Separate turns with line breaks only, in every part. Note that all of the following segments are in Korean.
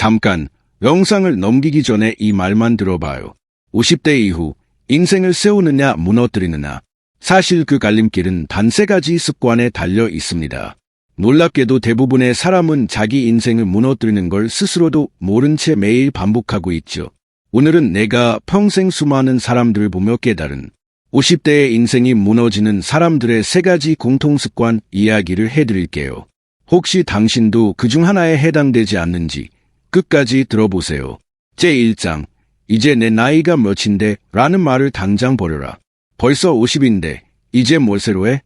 잠깐, 영상을 넘기기 전에 이 말만 들어봐요. 50대 이후 인생을 세우느냐 무너뜨리느냐. 사실 그 갈림길은 단 3가지 습관에 달려 있습니다. 놀랍게도 대부분의 사람은 자기 인생을 무너뜨리는 걸 스스로도 모른 채 매일 반복하고 있죠. 오늘은 내가 평생 수많은 사람들을 보며 깨달은 50대의 인생이 무너지는 사람들의 3가지 공통습관 이야기를 해드릴게요. 혹시 당신도 그중 하나에 해당되지 않는지 끝까지 들어보세요. 제1장, 이제 내 나이가 몇인데 라는 말을 당장 버려라. 벌써 50인데 이제 뭘 새로 해?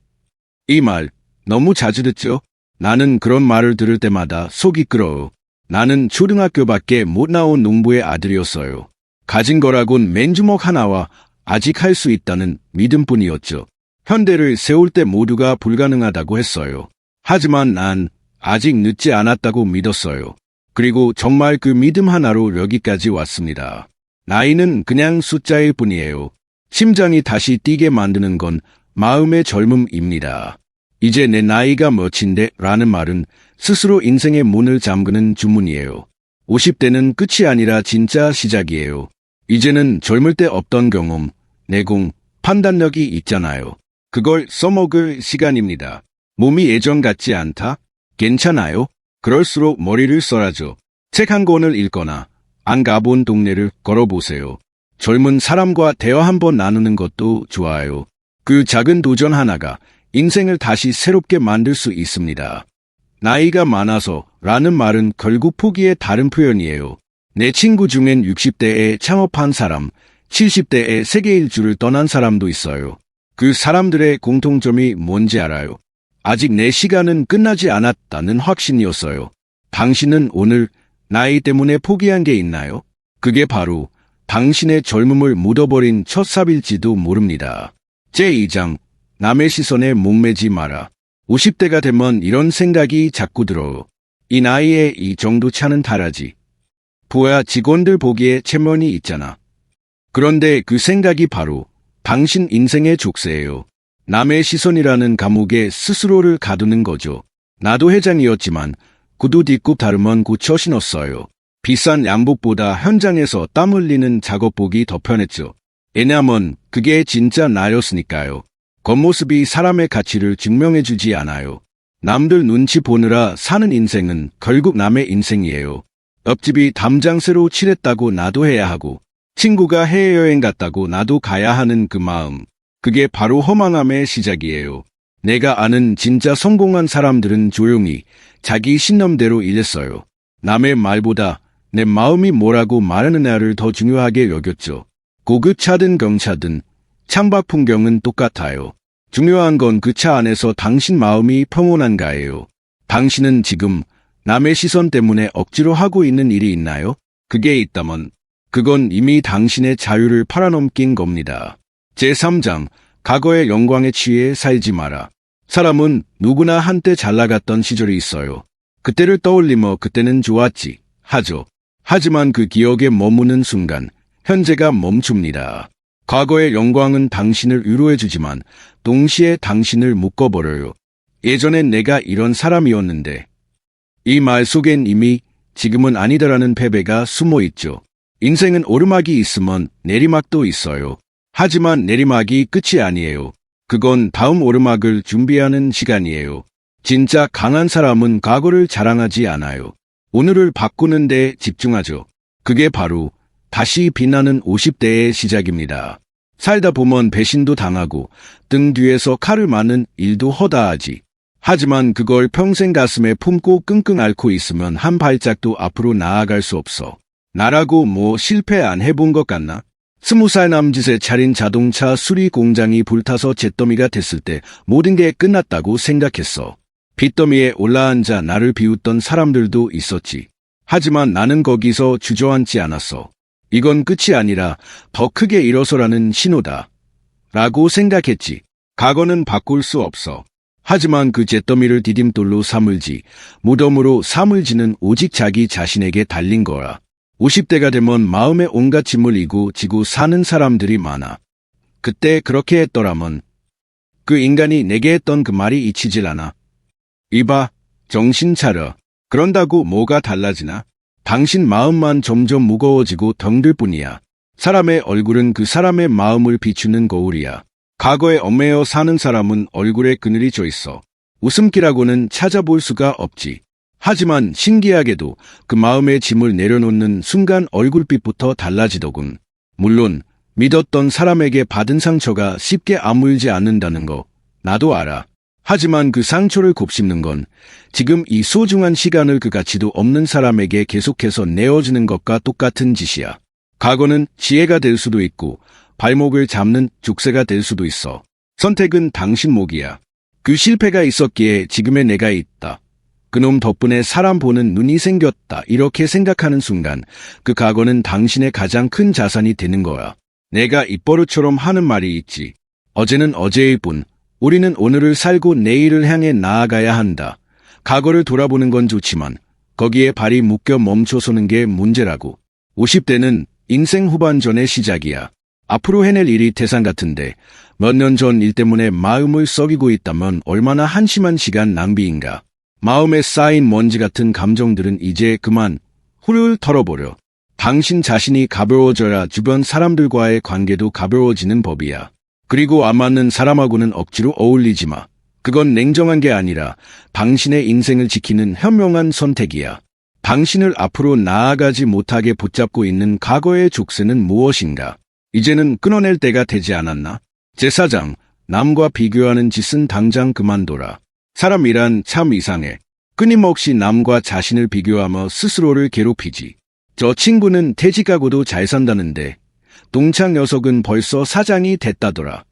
이 말 너무 자주 듣죠? 나는 그런 말을 들을 때마다 속이 끓어요. 나는 초등학교밖에 못 나온 농부의 아들이었어요. 가진 거라곤 맨주먹 하나와 아직 할 수 있다는 믿음뿐이었죠. 현대를 세울 때 모두가 불가능하다고 했어요. 하지만 난 아직 늦지 않았다고 믿었어요. 그리고 정말 그 믿음 하나로 여기까지 왔습니다. 나이는 그냥 숫자일 뿐이에요. 심장이 다시 뛰게 만드는 건 마음의 젊음입니다. 이제 내 나이가 몇인데 라는 말은 스스로 인생의 문을 잠그는 주문이에요. 50대는 끝이 아니라 진짜 시작이에요. 이제는 젊을 때 없던 경험, 내공, 판단력이 있잖아요. 그걸 써먹을 시간입니다. 몸이 예전 같지 않다? 괜찮아요? 그럴수록 머리를 써야죠. 책 한 권을 읽거나 안 가본 동네를 걸어보세요. 젊은 사람과 대화 한번 나누는 것도 좋아요. 그 작은 도전 하나가 인생을 다시 새롭게 만들 수 있습니다. 나이가 많아서 라는 말은 결국 포기의 다른 표현이에요. 내 친구 중엔 60대에 창업한 사람, 70대에 세계 일주를 떠난 사람도 있어요. 그 사람들의 공통점이 뭔지 알아요? 아직 내 시간은 끝나지 않았다는 확신이었어요. 당신은 오늘 나이 때문에 포기한 게 있나요? 그게 바로 당신의 젊음을 묻어버린 첫 삽일지도 모릅니다. 제2장, 남의 시선에 목매지 마라. 50대가 되면 이런 생각이 자꾸 들어요. 이 나이에 이 정도 차는 달아지. 부하 직원들 보기에 체면이 있잖아. 그런데 그 생각이 바로 당신 인생의 족쇄예요. 남의 시선이라는 감옥에 스스로를 가두는 거죠. 나도 회장이었지만 구두 뒷굽 다르면 고쳐 신었어요. 비싼 양복보다 현장에서 땀 흘리는 작업복이 더 편했죠. 왜냐면 그게 진짜 나였으니까요. 겉모습이 사람의 가치를 증명해주지 않아요. 남들 눈치 보느라 사는 인생은 결국 남의 인생이에요. 옆집이 담장 새로 칠했다고 나도 해야 하고, 친구가 해외여행 갔다고 나도 가야 하는 그 마음. 그게 바로 허망함의 시작이에요. 내가 아는 진짜 성공한 사람들은 조용히 자기 신념대로 일했어요. 남의 말보다 내 마음이 뭐라고 말하느냐를 더 중요하게 여겼죠. 고급차든 경차든 창밖 풍경은 똑같아요. 중요한 건 그 차 안에서 당신 마음이 평온한가예요. 당신은 지금 남의 시선 때문에 억지로 하고 있는 일이 있나요? 그게 있다면 그건 이미 당신의 자유를 팔아넘긴 겁니다. 제3장, 과거의 영광에 취해 살지 마라. 사람은 누구나 한때 잘나갔던 시절이 있어요. 그때를 떠올리며 그때는 좋았지 하죠. 하지만 그 기억에 머무는 순간 현재가 멈춥니다. 과거의 영광은 당신을 위로해주지만 동시에 당신을 묶어버려요. 예전엔 내가 이런 사람이었는데. 이 말 속엔 이미 지금은 아니다라는 패배가 숨어있죠. 인생은 오르막이 있으면 내리막도 있어요. 하지만 내리막이 끝이 아니에요. 그건 다음 오르막을 준비하는 시간이에요. 진짜 강한 사람은 과거를 자랑하지 않아요. 오늘을 바꾸는 데 집중하죠. 그게 바로 다시 빛나는 50대의 시작입니다. 살다 보면 배신도 당하고 등 뒤에서 칼을 맞는 일도 허다하지. 하지만 그걸 평생 가슴에 품고 끙끙 앓고 있으면 한 발짝도 앞으로 나아갈 수 없어. 나라고 뭐 실패 안 해본 것 같나? 20살 남짓에 차린 자동차 수리 공장이 불타서 잿더미가 됐을 때 모든 게 끝났다고 생각했어. 빚더미에 올라앉아 나를 비웃던 사람들도 있었지. 하지만 나는 거기서 주저앉지 않았어. 이건 끝이 아니라 더 크게 일어서라는 신호다. 라고 생각했지. 과거는 바꿀 수 없어. 하지만 그 잿더미를 디딤돌로 삼을지, 무덤으로 삼을지는 오직 자기 자신에게 달린 거야. 50대가 되면 마음에 온갖 짐을 지고 사는 사람들이 많아. 그때 그렇게 했더라면 그 인간이 내게 했던 그 말이 잊히질 않아. 이봐, 정신 차려. 그런다고 뭐가 달라지나? 당신 마음만 점점 무거워지고 덩들 뿐이야. 사람의 얼굴은 그 사람의 마음을 비추는 거울이야. 과거에 얽매여 사는 사람은 얼굴에 그늘이 져 있어. 웃음기라고는 찾아볼 수가 없지. 하지만 신기하게도 그 마음의 짐을 내려놓는 순간 얼굴빛부터 달라지더군. 물론 믿었던 사람에게 받은 상처가 쉽게 아물지 않는다는 거 나도 알아. 하지만 그 상처를 곱씹는 건 지금 이 소중한 시간을 그 가치도 없는 사람에게 계속해서 내어주는 것과 똑같은 짓이야. 과거는 지혜가 될 수도 있고 발목을 잡는 족쇄가 될 수도 있어. 선택은 당신 몫이야. 그 실패가 있었기에 지금의 내가 있다. 그놈 덕분에 사람 보는 눈이 생겼다. 이렇게 생각하는 순간 그 과거는 당신의 가장 큰 자산이 되는 거야. 내가 입버릇처럼 하는 말이 있지. 어제는 어제일 뿐. 우리는 오늘을 살고 내일을 향해 나아가야 한다. 과거를 돌아보는 건 좋지만 거기에 발이 묶여 멈춰서는 게 문제라고. 50대는 인생 후반전의 시작이야. 앞으로 해낼 일이 태산 같은데 몇 년 전 일 때문에 마음을 썩이고 있다면 얼마나 한심한 시간 낭비인가. 마음에 쌓인 먼지 같은 감정들은 이제 그만 훌훌 털어버려. 당신 자신이 가벼워져야 주변 사람들과의 관계도 가벼워지는 법이야. 그리고 안 맞는 사람하고는 억지로 어울리지 마. 그건 냉정한 게 아니라 당신의 인생을 지키는 현명한 선택이야. 당신을 앞으로 나아가지 못하게 붙잡고 있는 과거의 족쇄는 무엇인가? 이제는 끊어낼 때가 되지 않았나? 제사장, 남과 비교하는 짓은 당장 그만둬라. 사람이란 참 이상해. 끊임없이 남과 자신을 비교하며 스스로를 괴롭히지. 저 친구는 퇴직하고도 잘 산다는데 동창 녀석은 벌써 사장이 됐다더라.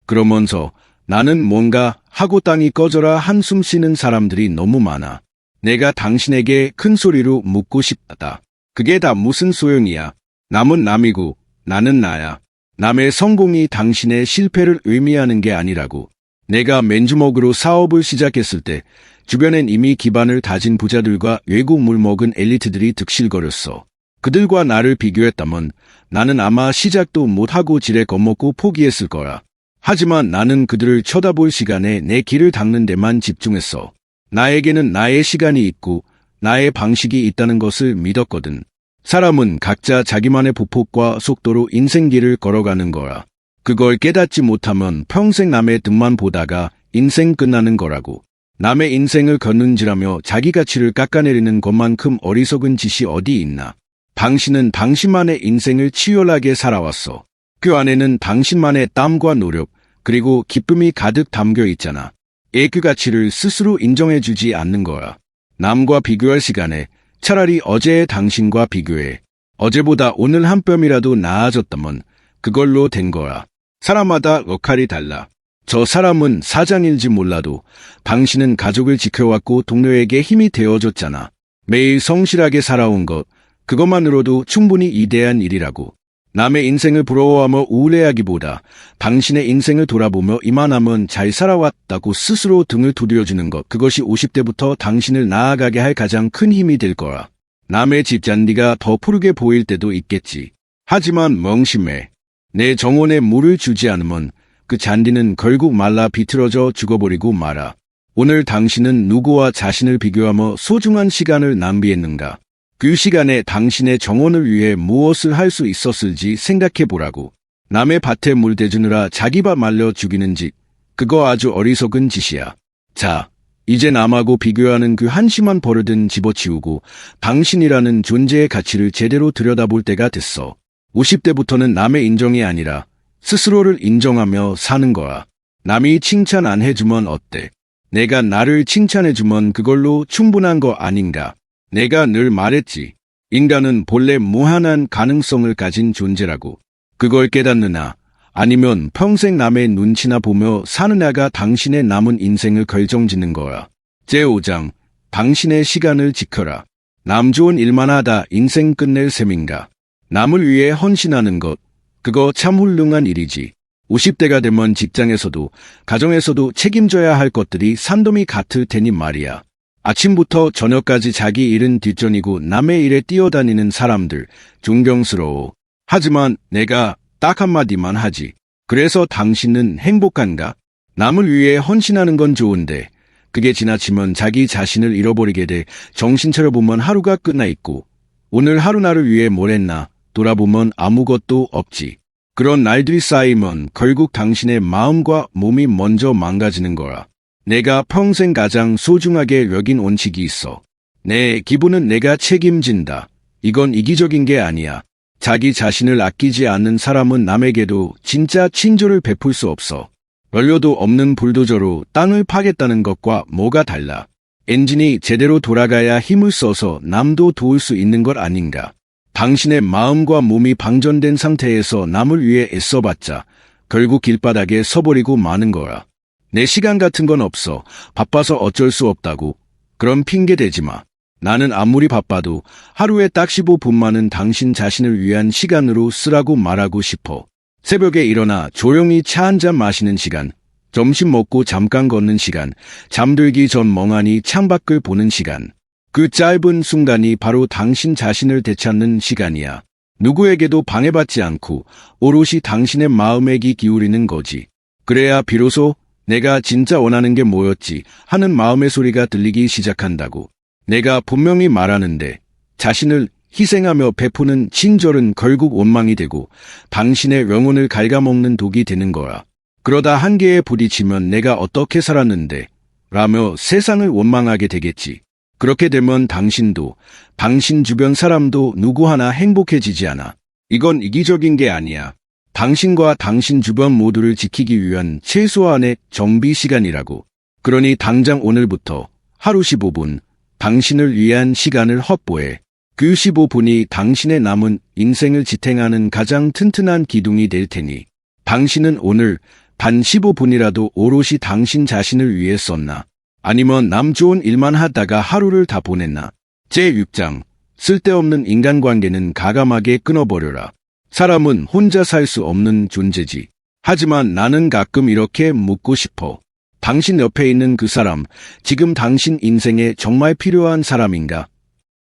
그러면서 나는 뭔가 하고 땅이 꺼져라 한숨 쉬는 사람들이 너무 많아. 내가 당신에게 큰 소리로 묻고 싶다. 그게 다 무슨 소용이야. 남은 남이고 나는 나야. 남의 성공이 당신의 실패를 의미하는 게 아니라고. 내가 맨주먹으로 사업을 시작했을 때 주변엔 이미 기반을 다진 부자들과 외국 물먹은 엘리트들이 득실거렸어. 그들과 나를 비교했다면 나는 아마 시작도 못하고 지레 겁먹고 포기했을 거야. 하지만 나는 그들을 쳐다볼 시간에 내 길을 닦는 데만 집중했어. 나에게는 나의 시간이 있고 나의 방식이 있다는 것을 믿었거든. 사람은 각자 자기만의 보폭과 속도로 인생길을 걸어가는 거야. 그걸 깨닫지 못하면 평생 남의 등만 보다가 인생 끝나는 거라고. 남의 인생을 걷는지라며 자기 가치를 깎아내리는 것만큼 어리석은 짓이 어디 있나. 당신은 당신만의 인생을 치열하게 살아왔어. 그 안에는 당신만의 땀과 노력, 그리고 기쁨이 가득 담겨 있잖아. 그 가치를 스스로 인정해주지 않는 거야. 남과 비교할 시간에 차라리 어제의 당신과 비교해. 어제보다 오늘 한 뼘이라도 나아졌다면 그걸로 된 거야. 사람마다 역할이 달라. 저 사람은 사장일지 몰라도 당신은 가족을 지켜왔고 동료에게 힘이 되어줬잖아. 매일 성실하게 살아온 것, 그것만으로도 충분히 이대한 일이라고. 남의 인생을 부러워하며 우울해하기보다 당신의 인생을 돌아보며 이만하면 잘 살아왔다고 스스로 등을 두드려주는 것, 그것이 50대부터 당신을 나아가게 할 가장 큰 힘이 될 거야. 남의 집 잔디가 더 푸르게 보일 때도 있겠지. 하지만 멍심해. 내 정원에 물을 주지 않으면 그 잔디는 결국 말라 비틀어져 죽어버리고 말아. 오늘 당신은 누구와 자신을 비교하며 소중한 시간을 낭비했는가? 그 시간에 당신의 정원을 위해 무엇을 할 수 있었을지 생각해보라고. 남의 밭에 물 대주느라 자기 밥 말려 죽이는 짓, 그거 아주 어리석은 짓이야. 자, 이제 남하고 비교하는 그 한심한 버릇은 집어치우고 당신이라는 존재의 가치를 제대로 들여다볼 때가 됐어. 50대부터는 남의 인정이 아니라 스스로를 인정하며 사는 거야. 남이 칭찬 안 해주면 어때? 내가 나를 칭찬해주면 그걸로 충분한 거 아닌가? 내가 늘 말했지. 인간은 본래 무한한 가능성을 가진 존재라고. 그걸 깨닫느냐? 아니면 평생 남의 눈치나 보며 사느냐가 당신의 남은 인생을 결정짓는 거야. 제5장, 당신의 시간을 지켜라. 남 좋은 일만 하다 인생 끝낼 셈인가? 남을 위해 헌신하는 것, 그거 참 훌륭한 일이지. 50대가 되면 직장에서도 가정에서도 책임져야 할 것들이 산더미 같을 테니 말이야. 아침부터 저녁까지 자기 일은 뒷전이고 남의 일에 뛰어다니는 사람들 존경스러워. 하지만 내가 딱 한마디만 하지. 그래서 당신은 행복한가? 남을 위해 헌신하는 건 좋은데 그게 지나치면 자기 자신을 잃어버리게 돼 정신 차려보면 하루가 끝나 있고 오늘 하루나를 위해 뭘 했나 돌아보면 아무것도 없지. 그런 날들이 쌓이면 결국 당신의 마음과 몸이 먼저 망가지는 거라. 내가 평생 가장 소중하게 여긴 원칙이 있어. 내 기분은 내가 책임진다. 이건 이기적인 게 아니야. 자기 자신을 아끼지 않는 사람은 남에게도 진짜 친절을 베풀 수 없어. 연료도 없는 불도저로 땅을 파겠다는 것과 뭐가 달라. 엔진이 제대로 돌아가야 힘을 써서 남도 도울 수 있는 것 아닌가. 당신의 마음과 몸이 방전된 상태에서 남을 위해 애써봤자 결국 길바닥에 서버리고 마는 거라. 내 시간 같은 건 없어. 바빠서 어쩔 수 없다고. 그럼 핑계 대지 마. 나는 아무리 바빠도 하루에 딱 15분만은 당신 자신을 위한 시간으로 쓰라고 말하고 싶어. 새벽에 일어나 조용히 차 한잔 마시는 시간, 점심 먹고 잠깐 걷는 시간, 잠들기 전 멍하니 창밖을 보는 시간. 그 짧은 순간이 바로 당신 자신을 되찾는 시간이야. 누구에게도 방해받지 않고 오롯이 당신의 마음에 귀 기울이는 거지. 그래야 비로소 내가 진짜 원하는 게 뭐였지 하는 마음의 소리가 들리기 시작한다고. 내가 분명히 말하는데 자신을 희생하며 베푸는 친절은 결국 원망이 되고 당신의 영혼을 갉아먹는 독이 되는 거야. 그러다 한계에 부딪히면 내가 어떻게 살았는데 라며 세상을 원망하게 되겠지. 그렇게 되면 당신도 당신 주변 사람도 누구 하나 행복해지지 않아. 이건 이기적인 게 아니야. 당신과 당신 주변 모두를 지키기 위한 최소한의 정비 시간이라고. 그러니 당장 오늘부터 하루 15분 당신을 위한 시간을 확보해. 그 15분이 당신의 남은 인생을 지탱하는 가장 튼튼한 기둥이 될 테니 당신은 오늘 단 15분이라도 오롯이 당신 자신을 위해 썼나? 아니면 남 좋은 일만 하다가 하루를 다 보냈나? 제6장 쓸데없는 인간관계는 가감하게 끊어버려라. 사람은 혼자 살 수 없는 존재지. 하지만 나는 가끔 이렇게 묻고 싶어. 당신 옆에 있는 그 사람, 지금 당신 인생에 정말 필요한 사람인가?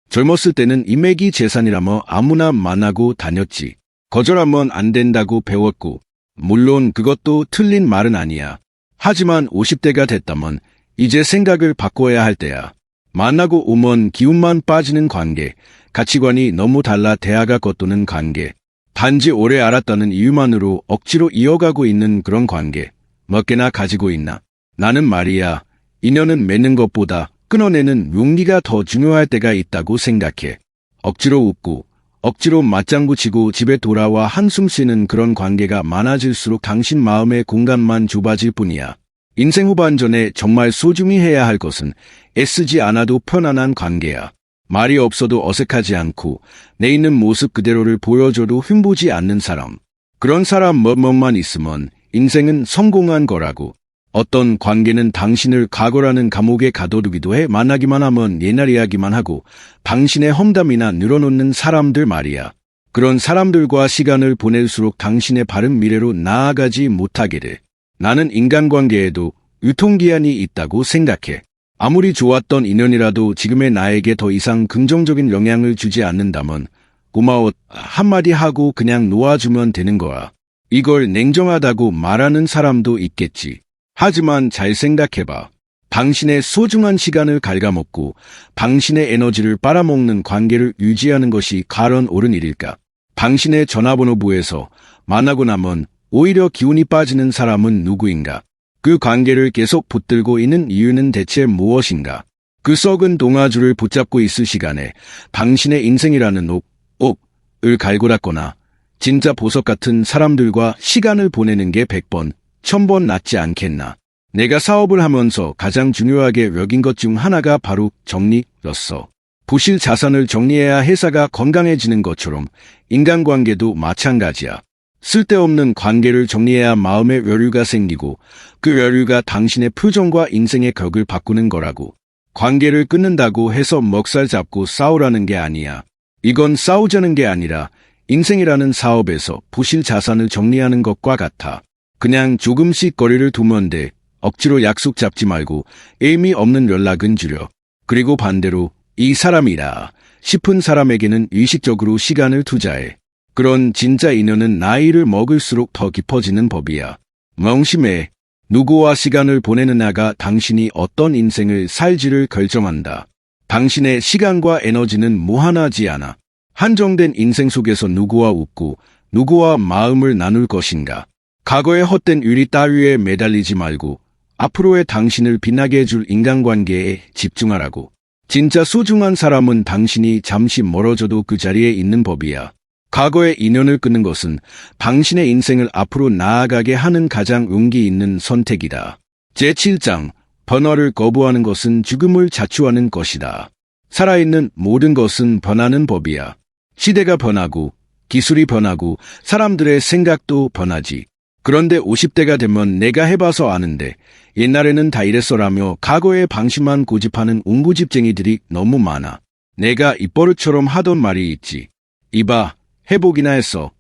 젊었을 때는 인맥이 재산이라며 아무나 만나고 다녔지. 거절하면 안 된다고 배웠고, 물론 그것도 틀린 말은 아니야. 하지만 50대가 됐다면 이제 생각을 바꿔야 할 때야. 만나고 오면 기운만 빠지는 관계, 가치관이 너무 달라 대화가 겉도는 관계, 단지 오래 알았다는 이유만으로 억지로 이어가고 있는 그런 관계, 몇 개나 가지고 있나? 나는 말이야, 인연은 맺는 것보다 끊어내는 용기가 더 중요할 때가 있다고 생각해. 억지로 웃고 억지로 맞장구 치고 집에 돌아와 한숨 쉬는 그런 관계가 많아질수록 당신 마음의 공간만 좁아질 뿐이야. 인생 후반전에 정말 소중히 해야 할 것은 애쓰지 않아도 편안한 관계야. 말이 없어도 어색하지 않고 내 있는 모습 그대로를 보여줘도 흉보지 않는 사람. 그런 사람 몇 명만 있으면 인생은 성공한 거라고. 어떤 관계는 당신을 과거라는 감옥에 가둬두기도 해. 만나기만 하면 옛날 이야기만 하고 당신의 험담이나 늘어놓는 사람들 말이야. 그런 사람들과 시간을 보낼수록 당신의 바른 미래로 나아가지 못하게 돼. 나는 인간관계에도 유통기한이 있다고 생각해. 아무리 좋았던 인연이라도 지금의 나에게 더 이상 긍정적인 영향을 주지 않는다면 고마워 한마디 하고 그냥 놓아주면 되는 거야. 이걸 냉정하다고 말하는 사람도 있겠지. 하지만 잘 생각해봐. 당신의 소중한 시간을 갉아먹고 당신의 에너지를 빨아먹는 관계를 유지하는 것이 과연 옳은 일일까? 당신의 전화번호부에서 만나고 나면 오히려 기운이 빠지는 사람은 누구인가? 그 관계를 계속 붙들고 있는 이유는 대체 무엇인가? 그 썩은 동아줄을 붙잡고 있을 시간에 당신의 인생이라는 옥을 갈고 닦거나 진짜 보석 같은 사람들과 시간을 보내는 게 100번, 1000번 낫지 않겠나? 내가 사업을 하면서 가장 중요하게 여긴 것 중 하나가 바로 정리였어. 부실 자산을 정리해야 회사가 건강해지는 것처럼 인간관계도 마찬가지야. 쓸데없는 관계를 정리해야 마음의 여유가 생기고 그 여유가 당신의 표정과 인생의 격을 바꾸는 거라고. 관계를 끊는다고 해서 먹살 잡고 싸우라는 게 아니야. 이건 싸우자는 게 아니라 인생이라는 사업에서 부실 자산을 정리하는 것과 같아. 그냥 조금씩 거리를 두면 돼. 억지로 약속 잡지 말고 의미 없는 연락은 줄여. 그리고 반대로 이 사람이라 싶은 사람에게는 의식적으로 시간을 투자해. 그런 진짜 인연은 나이를 먹을수록 더 깊어지는 법이야. 명심해. 누구와 시간을 보내느냐가 당신이 어떤 인생을 살지를 결정한다. 당신의 시간과 에너지는 무한하지 않아. 한정된 인생 속에서 누구와 웃고 누구와 마음을 나눌 것인가. 과거의 헛된 유리 따위에 매달리지 말고 앞으로의 당신을 빛나게 해줄 인간관계에 집중하라고. 진짜 소중한 사람은 당신이 잠시 멀어져도 그 자리에 있는 법이야. 과거의 인연을 끊는 것은 당신의 인생을 앞으로 나아가게 하는 가장 용기 있는 선택이다. 제7장, 변화를 거부하는 것은 죽음을 자초하는 것이다. 살아있는 모든 것은 변하는 법이야. 시대가 변하고, 기술이 변하고, 사람들의 생각도 변하지. 그런데 50대가 되면 내가 해봐서 아는데 옛날에는 다 이랬어라며 과거의 방식만 고집하는 웅고집쟁이들이 너무 많아. 내가 입버릇처럼 하던 말이 있지. 이봐, 해보기나 했어.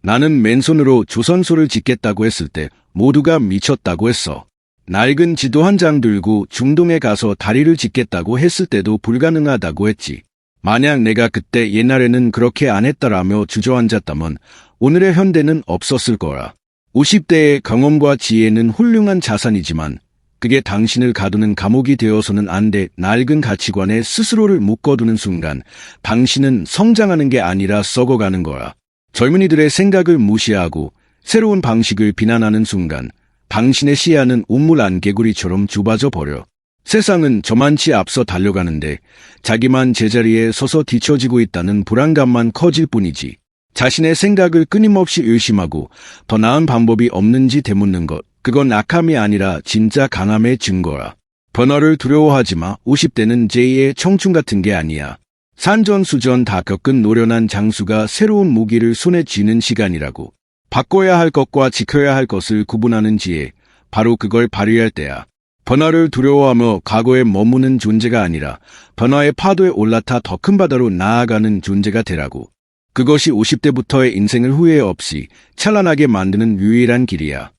나는 맨손으로 조선소를 짓겠다고 했을 때 모두가 미쳤다고 했어. 낡은 지도 한 장 들고 중동에 가서 다리를 짓겠다고 했을 때도 불가능하다고 했지. 만약 내가 그때 옛날에는 그렇게 안 했다라며 주저앉았다면 오늘의 현대는 없었을 거라. 50대의 경험과 지혜는 훌륭한 자산이지만 그게 당신을 가두는 감옥이 되어서는 안 돼. 낡은 가치관에 스스로를 묶어두는 순간 당신은 성장하는 게 아니라 썩어가는 거야. 젊은이들의 생각을 무시하고 새로운 방식을 비난하는 순간 당신의 시야는 우물 안 개구리처럼 좁아져 버려. 세상은 저만치 앞서 달려가는데 자기만 제자리에 서서 뒤처지고 있다는 불안감만 커질 뿐이지. 자신의 생각을 끊임없이 의심하고 더 나은 방법이 없는지 되묻는 것, 그건 악함이 아니라 진짜 강함의 증거라. 변화를 두려워하지 마. 50대는 제2의 청춘 같은 게 아니야. 산전수전 다 겪은 노련한 장수가 새로운 무기를 손에 쥐는 시간이라고. 바꿔야 할 것과 지켜야 할 것을 구분하는 지혜, 바로 그걸 발휘할 때야. 변화를 두려워하며 과거에 머무는 존재가 아니라 변화의 파도에 올라타 더 큰 바다로 나아가는 존재가 되라고. 그것이 50대부터의 인생을 후회 없이 찬란하게 만드는 유일한 길이야.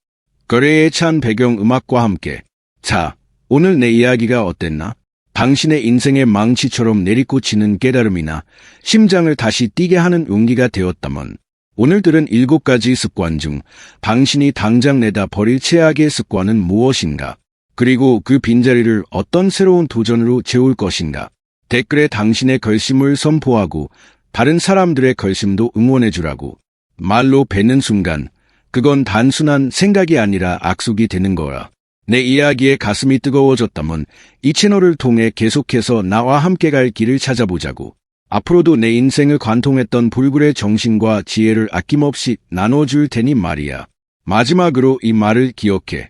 거래에 찬 배경 음악과 함께. 자, 오늘 내 이야기가 어땠나? 당신의 인생의 망치처럼 내리꽂히는 깨달음이나 심장을 다시 뛰게 하는 용기가 되었다면 오늘 들은 7가지 습관 중 당신이 당장 내다 버릴 최악의 습관은 무엇인가? 그리고 그 빈자리를 어떤 새로운 도전으로 채울 것인가? 댓글에 당신의 결심을 선포하고 다른 사람들의 결심도 응원해주라고. 말로 뱉는 순간 그건 단순한 생각이 아니라 악속이 되는 거야. 내 이야기에 가슴이 뜨거워졌다면 이 채널을 통해 계속해서 나와 함께 갈 길을 찾아보자고. 앞으로도 내 인생을 관통했던 불굴의 정신과 지혜를 아낌없이 나눠줄 테니 말이야. 마지막으로 이 말을 기억해.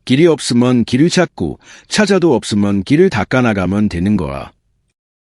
길이 없으면 길을 찾고 찾아도 없으면 길을 닦아나가면 되는 거야.